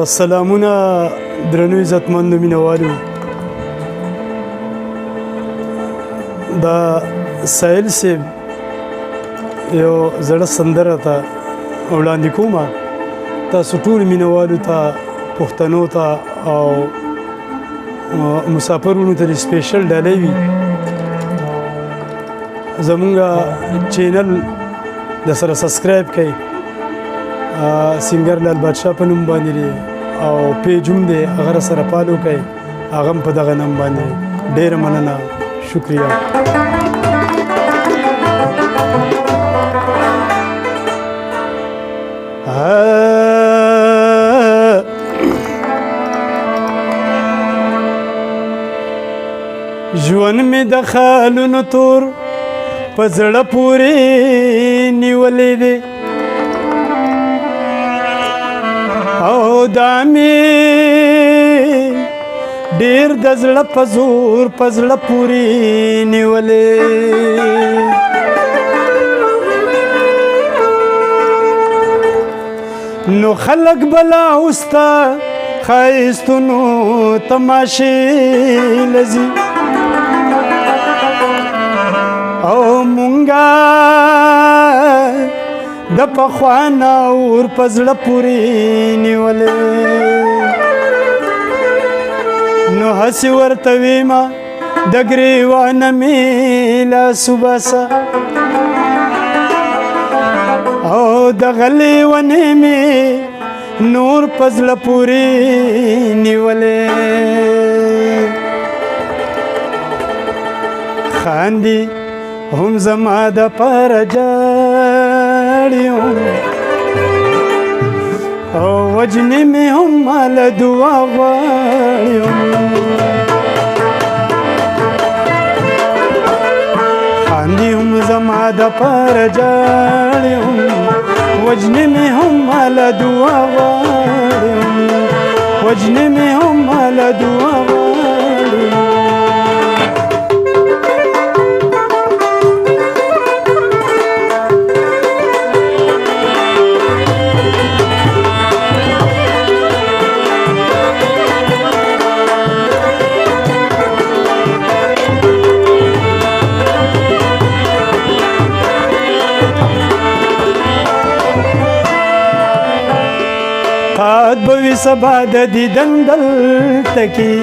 سلامونه درنو عزتمندو مینوالو دا ساحل صاحب یو زړه سندره ته وړاندې کومه تاسو ټول مینوالو ته پښتنو ته او مسافرونو ته سپیشل ډالۍ وي زمونږ چینل د سره سبسکرایب کړئ سنگر لال بادشاہ په نوم باندې او پیج هم دی هغه سره فالو کړئ هغه هم په دغه نوم باندې ډېره مننه شکریه ژوند مې د خالونو تور په زړه پورې نیولې دی او دا مې ډېر د زړه په زور په زړه پورې نیولې نو خلق بلا اوستا ښایستونو تماشې لذي او مونږه د پخوانه اور په زړه پورې نیولې نو هسې ورته ویمه د ګریوانه مې لاس وباسه او د غلې ونې مې نور په زړه پورې نیولې خاندي هم زما د پاره جاړي او وجنې مې هم مال دعا غواړي خاندي هم زما د پاره جاړي وجنې مې هم مال دعا غواړي وجنې مې هم مال دعا غواړي قاد بوي سبا د دیدن دلته کې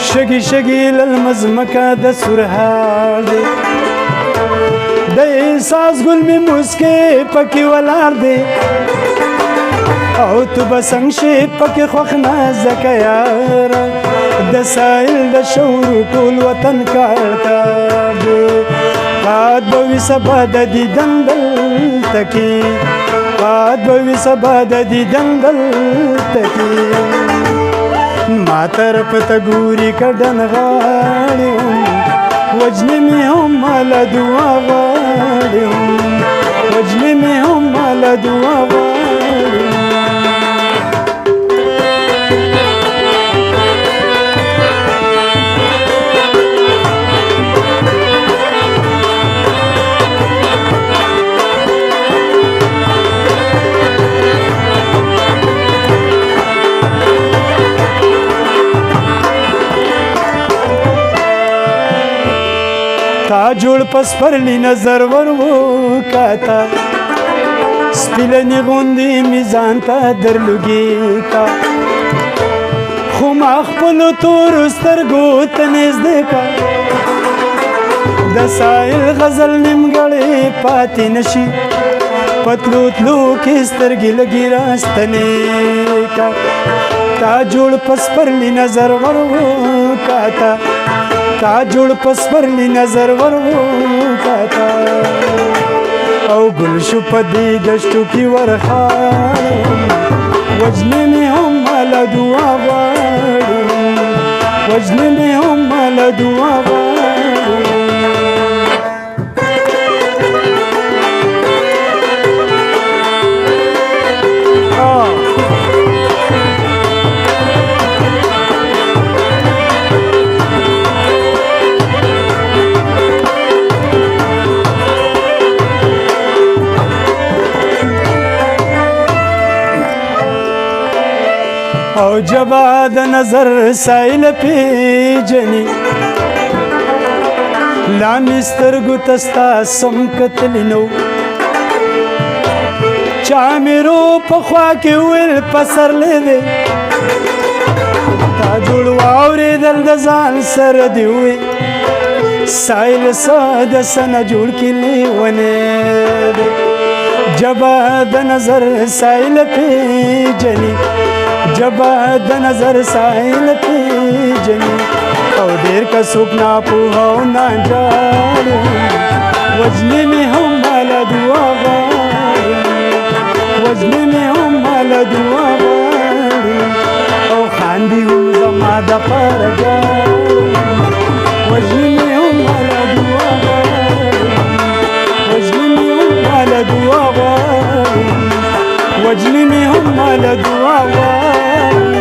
شګي شګي للمزمکه د سرحال دی د احساس ګل می مسکه پکې ولار دی او تو بسنګ شي پکې خوخ نازک یار د سایل د شور ټول وطن کارتا دی قاد بوي سبا د دیدن دلته کې باد بوي سبا د دیدن دلته کې ما طرف ته ګوري کډن غاړي وجنې مې هم مال دعا غواړي وجنې مې هم مال دعا غواړي تا جوړ پس پرلی نظر ورو کاتا سپیلنی غوندی میزان تا درلوگی کا خو ما خپلو تور سترګو ته نږدې کا د سایل غزل نیمګړی پاتې نشي پتلو تلو کې سترګې لګي راستنې کا تا جوړ پس پرلی نظر ورو کاتا تا جوړ پس پرلی نظر ورو کاتا او ګل شو پدې دشتو کې ورخاړ وجنې مې هم مال دعا غواړي وجنې مې هم مال دعا غواړي او جبا د نظر سایل پیجنی لا مسترګو تستا سم کتلینو چا میرو په خوا کې ویل پسر لیدې تا جوړ واورېدل د ځان سره دې وې سایل ساده سنه جوړ کې لیونې جبا د نظر سایل پیجنی جبا د نظر سایل پیجنی او ډېر که څوک ناپوه او ناجاړ وجنې مې هم ماله دعا غواړم وجنې مې هم ماله دعا غواړم او خاندي هم زما دپاره ژاړم وجنې مې هم ماله دعا غواړم وجنې مې هم ماله دعا غواړم وجنې مې هم ماله دعا غواړم